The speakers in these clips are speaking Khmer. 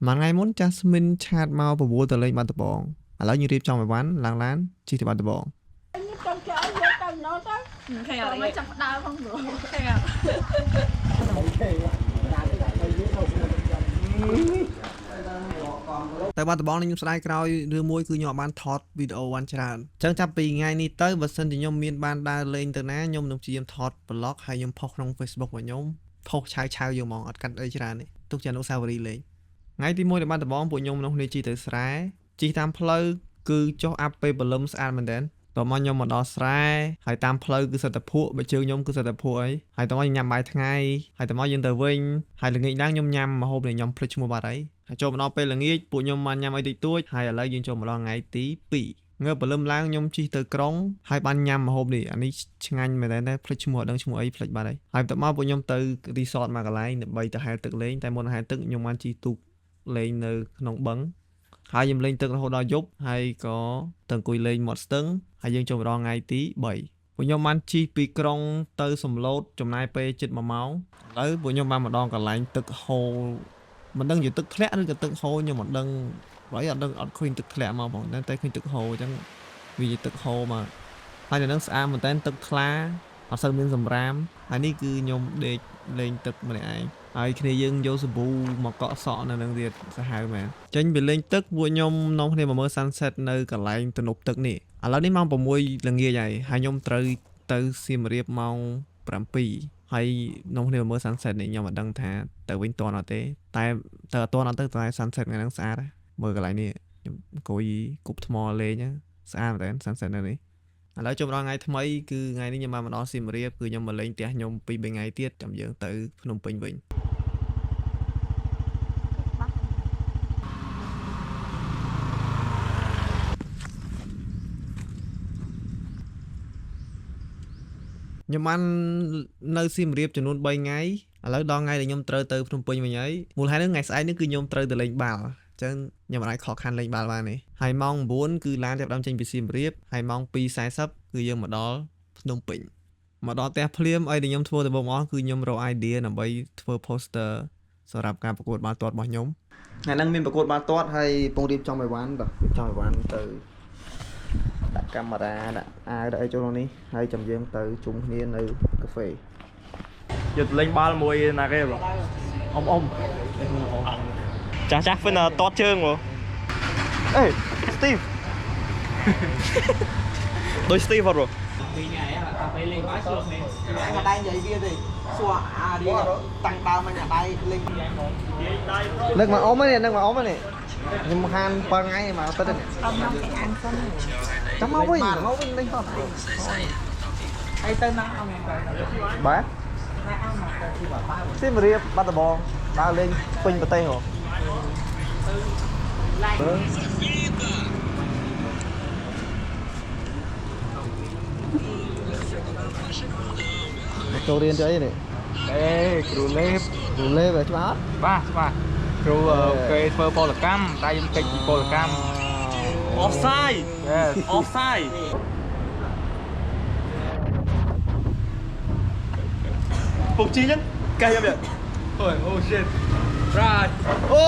មួយថ្ងៃមុនចាស់មីនឆាតមកប្រមូលទៅលេងបាត់ដំបងឥឡូវយើងរៀបចំឲ្យវ៉ាន់ឡើងឡានជិះទៅបាត់ដំបងមិនចាំដើរផងព្រោះតែបាត់ដំបងនេះខ្ញុំស្ដាយក្រោយរឿងមួយគឺខ្ញុំអត់បានថតវីដេអូវ៉ាន់ច្រើនអញ្ចឹងចាប់ពីថ្ងៃនេះទៅបើសិនជាខ្ញុំមានបានដើរលេងទៅណាខ្ញុំនឹងព្យាយាមថត vlog ហើយខ្ញុំផុសក្នុង Facebook របស់ខ្ញុំផុសឆាវយើងហ្មងអត់កាត់អីច្រើនទេទុកជាអនុស្សាវរីយ៍លេងថ្ងៃទី1នៅបាត់ដំបងពួកខ្ញុំក្នុងគ្នាជិះទៅស្រែជិះតាមផ្លូវគឺចុះអាប់ពេលព្រលឹមស្អាតមែនតើតោះមកខ្ញុំមកដល់ស្រែហើយតាមផ្លូវគឺសិតតែភក់បើជើងខ្ញុំគឺសិតតែភក់អីហើយតោះមកញ៉ាំបាយថ្ងៃហើយតោះមកយើងទៅវិញហើយល្ងាចឡើងខ្ញុំញ៉ាំម្ហូបដែលខ្ញុំភ្លេចឈ្មោះបាត់ហើយចូលមកដល់ពេលល្ងាចពួកខ្ញុំបានញ៉ាំអីតិចតួចហើយឥឡូវយើងចូលមកដល់ថ្ងៃទី2ងើបព្រលឹមឡើងខ្ញុំជិះទៅក្រុងហើយបានញ៉ាំម្ហូបនេះអានេះឆ្ងាញ់មែនតើភ្លេចឈ្មោះអត់ដឹងឈ្មោះអីភ្លេចបាត់ហើយហើយបន្ទាប់មកពួកខ្ញុំទៅ resort មួយកន្លែងដើម្បីទៅហែលទឹកលេងតែមុនហែលទឹកខ្ញុំបានជិះទូកលេងនៅក្នុងបឹងហើយខ្ញុំលេងទឹករហូតដល់យប់ហើយក៏ទៅអង្គុយលេងមាត់ស្ទឹងហើយយើងចូលមកដល់ថ្ងៃទី3ពួកខ្ញុំបានជិះពីក្រុងទៅសំឡូតចំណាយពេលជិត1ម៉ោងឥឡូវពួកខ្ញុំបានមកដល់កន្លែងទឹកហូរមិនដឹងជាទឹកធ្លាក់ឬក៏ទឹកហូរខ្ញុំមិនដឹងបើអត់ដឹងអត់ឃើញទឹកធ្លាក់មកផងតែឃើញទឹកហូរអញ្ចឹងវាជាទឹកហូរមកហើយនៅនឹងស្អាតមែនតើទឹកថ្លាអត់សូវមានសម្រាមហើយនេះគឺខ្ញុំដេកលេងទឹកម្នាក់ឯងហើយគ្នាយើងយកសាប៊ូមកកក់សក់នៅនឹងទៀតសាហាវមែនចេញពីលេងទឹកពួកខ្ញុំនាំគ្នាមកមើល sunset នៅកន្លែងទំនប់ទឹកនេះឥឡូវនេះម៉ោង6ល្ងាចហើយខ្ញុំត្រូវទៅសៀមរាបម៉ោង7ហើយនាំគ្នាមកមើល sunset នេះខ្ញុំអត់ដឹងថាទៅវិញតន់អត់ទេតែទៅអត់តន់អត់ទៅតែ sunset ថ្ងៃហ្នឹងស្អាតមើលកន្លែងនេះខ្ញុំអង្គុយគប់ថ្មលេងស្អាតមែន sunset នៅនេះឥឡូវចូលដល់ថ្ងៃថ្មីគឺថ្ងៃនេះខ្ញុំបានមកដល់សៀមរាបគឺខ្ញុំមកលេងផ្ទះខ្ញុំ2 3ថ្ងៃទៀតចាំយើងទៅភ្នំពេញវិញខ្ញុំបាននៅសៀមរាបចំនួន3ថ្ងៃឥឡូវដល់ថ្ងៃដែលខ្ញុំត្រូវទៅភ្នំពេញវិញហើយមូលហេតុហ្នឹងថ្ងៃស្អែកនេះគឺខ្ញុំត្រូវទៅលេងបាល់អញ្ចឹងខ្ញុំអាចខកខានលេងបាល់បានទេហើយម៉ោង9គឺឡានចាប់ដើមចេញពីសៀមរាបហើយម៉ោង2:40គឺយើងមកដល់ភ្នំពេញមកដល់ផ្ទះភ្លាមអីដែលខ្ញុំធ្វើទៅបងអស់គឺខ្ញុំរក idea ដើម្បីធ្វើ poster សម្រាប់ការប្រកួតបាល់ទាត់របស់ខ្ញុំថ្ងៃហ្នឹងមានប្រកួតបាល់ទាត់ហើយពងរៀបចំឲ្យវ៉ាន់ទៅរៀបចំឲ្យវ៉ាន់ទៅដាក់កាមេរ៉ាដាក់អាវដាក់អីចូលក្នុងនេះហើយចាំយើងទៅជុំគ្នានៅកាហ្វេយកលេងបាល់មួយណាគេបងអ៊ំចាស់ហ្វិនតតជើងបងអេ Steve ដូច Steve អត់បងពីថ្ងៃកាហ្វេលេងបាល់ស្រួលនេះអាដៃនិយាយវាទេសួរអារៀងតាំងដើមមកអាដៃលេងលើកមកអ៊ំនេះនឹងមកអ៊ំនេះខ្ញុំខាន7ថ្ងៃមកទឹកនេះអត់មកអានសិនចាំមកវិញលេងតោះហើយទៅណាអ៊ំបាទសៀមរាបបាត់ដំបងដើរលេងពេញប្រទេសហ៎ចូលរៀនទៅអីនេះគ្រូលេបច្បាស់បាទច្បាស់គ្រូគេធ្វើពលកម្មតែខ្ញុំកិច្ចពីពលកម្ម offside yes offside ពុកជីចឹងកែខ្ញុំទៀតអូយ oh shit right អូ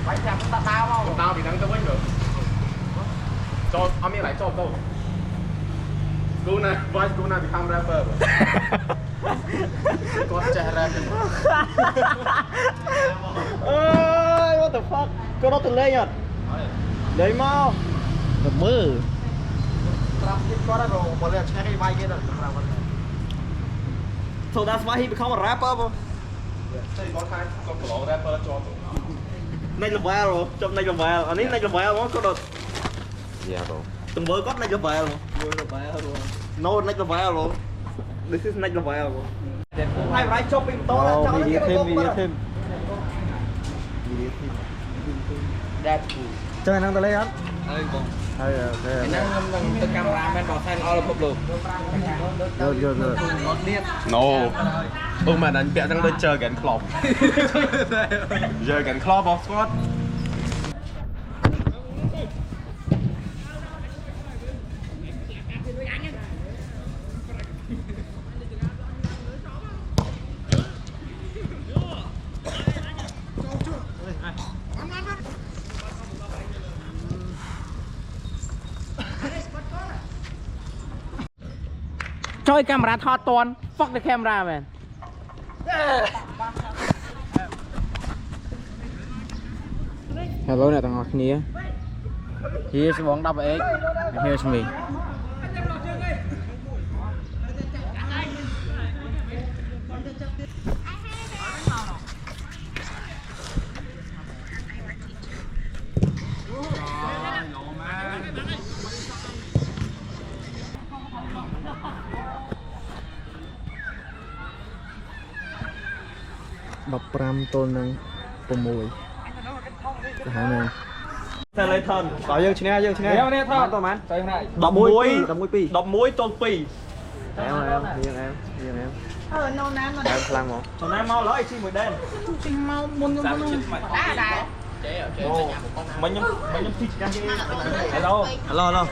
បាយចាំតាដាវមកដាវពីហ្នឹងទៅវិញមើលចូលអត់មានlạiចូលទៅគូណាបាយគូណា become rapper គាត់ចេះ rap ចឹងអើយ what the fuck គាត់រត់ទៅលេងអត់លេងមកទៅមើលប្រាប់ទៀតគាត់ក៏មកលេងឆ្ងាយវាយគេដល់ប្រាប់គាត់ So that's why he become a rapper បងតែគាត់ថាគាត់ប្រឡង rapper ជាប់ next level ចប់ next level អានេះ next level មកគាត់យ៉ាបងទង្វើគាត់ next level No next level បង This is next level បងហើយប្រហែលចុះពីម៉ូតូចោលនេះវីដេអូធីមដែរចឹងហ្នឹងទៅលេងអត់ហើយបងហើយអូខេហ្នឹងខ្ញុំនឹងទៅកាមេរ៉ាមែនបើថែល្អពិភពលោកយក No អូមែនអញពាក់ទាំងដូចJurgen Klopp Jurgen Klopp បងស្គាល់ chơi camera thọt toàn fuck the camera man hello nè tầng ngọc nia here's one double egg and here's me đọc ram tôn năng bồ mùi hả nè Tên lấy thân. bảo dương chín dương chín đeo nè thọ tôi mán Đập muối. đọc muối pi Đập muối tôn pi. em riêng em nâu nán mà em lang một Hôm nay mau lấy chi mùi đen. mau muốn đá Mình nhâm thịt ra đi. Hello. alo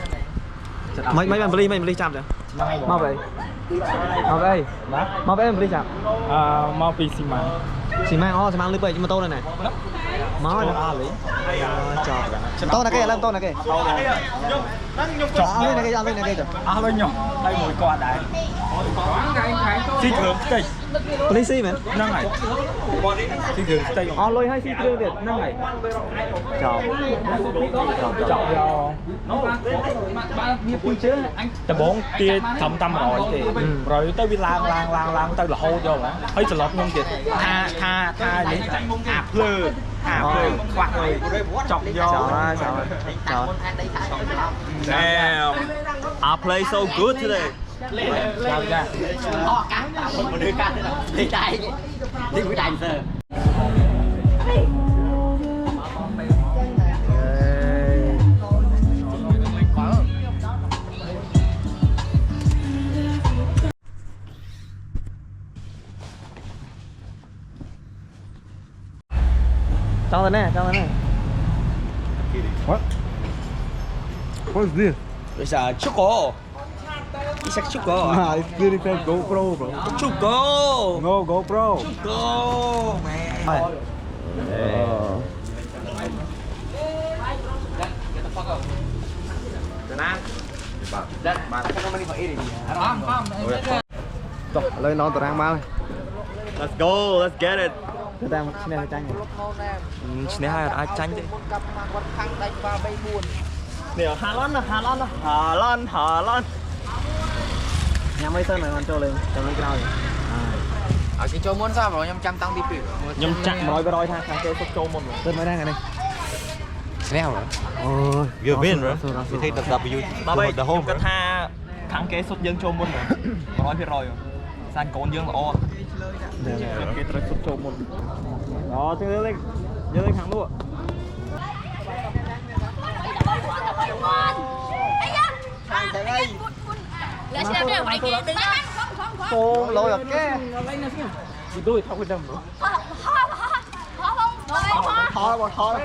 mấy bạn beli chạm rồi mau về em beli chạm mau pi xi măng xì mang lưới bầy nhưng mà tô này này máu này chọt tô này cái làm tô này cái chọt lên này cái À lên nhở. Đây mùi quạt đấy. Xin thưởng cây. beli xì mày Năng này. Xin thưởng cây. lôi hay xì trương việt Năng này. chọt Tầm 4 tia thầm tâm rồi thì rồi tới vi lang tới là hô vô mà thấy sợ lọt nhung kìa tha đi quạt rồi chọc vô chọt damn I play so good today cho rồi nè What is this? It's a choco. It's a choco. It's really fast GoPro bro. Choco. No GoPro. Choco. Man. Lên nó tao đang mang Let's go. Let's get it. tao đang xin tranh Sne hai ai tranh đi. Nè Hà Lan. nhà mấy tên này còn cho lên cho lên cái nào vậy cái chỗ muốn sao rồi nhâm trăm tăng đi piu Nhâm chặt nói với đôi thang kêu sốc trâu môn rồi. tên mới đang ở đây Snell rồi ôi You've been rồi. You take the W. Ba bây the home. Cái tha thằng kế sốc dương trâu môn rồi. Nói phía rồi. San côn dương là o. Cái tới sốc trâu môn. Đó, chơi lên thằng luôn. Là xe đeo vậy kia đứng đó cô lôi ở cái tôi thao cái đầm rồi thôi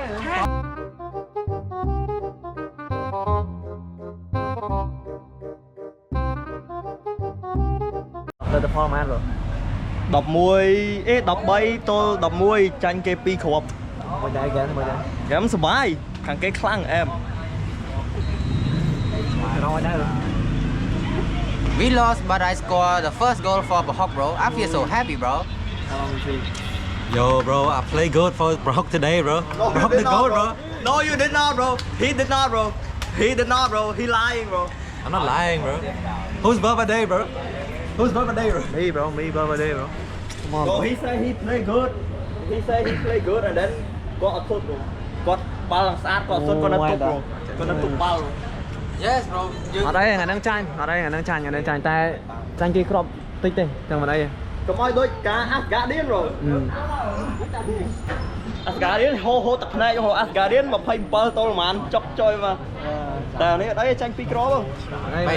lên tập format rồi Đập muối, đập bay tôi đập muối tranh cái pi khộp. mới đây Em sờ bài, thằng cái khăng em. rồi đây rồi We lost, but I scored the first goal for Bahok, bro. I feel so happy, bro. Yo, bro, I play good for Brock today, bro. Brock the goal, bro. No, you did not, bro. He did not, bro. He lying, bro. I'm not lying, bro. Whose birthday, bro? Whose birthday, bro? me bro come on No, he said he play good. And then got a thốt, bro. Got balance át, got thốt, got a thốt, bro. Got a thốt ball. Yes, bro. ở đây là đang tranh tay tranh kia crop tích đi thằng vào đây Come on, đôi cá Asgardian, bro. Asgardian, hô tập này cho hô Asgardian mà phanh ball tôi mà ăn chọc chơi mà. Tao này đấy tranh pi cross không? đây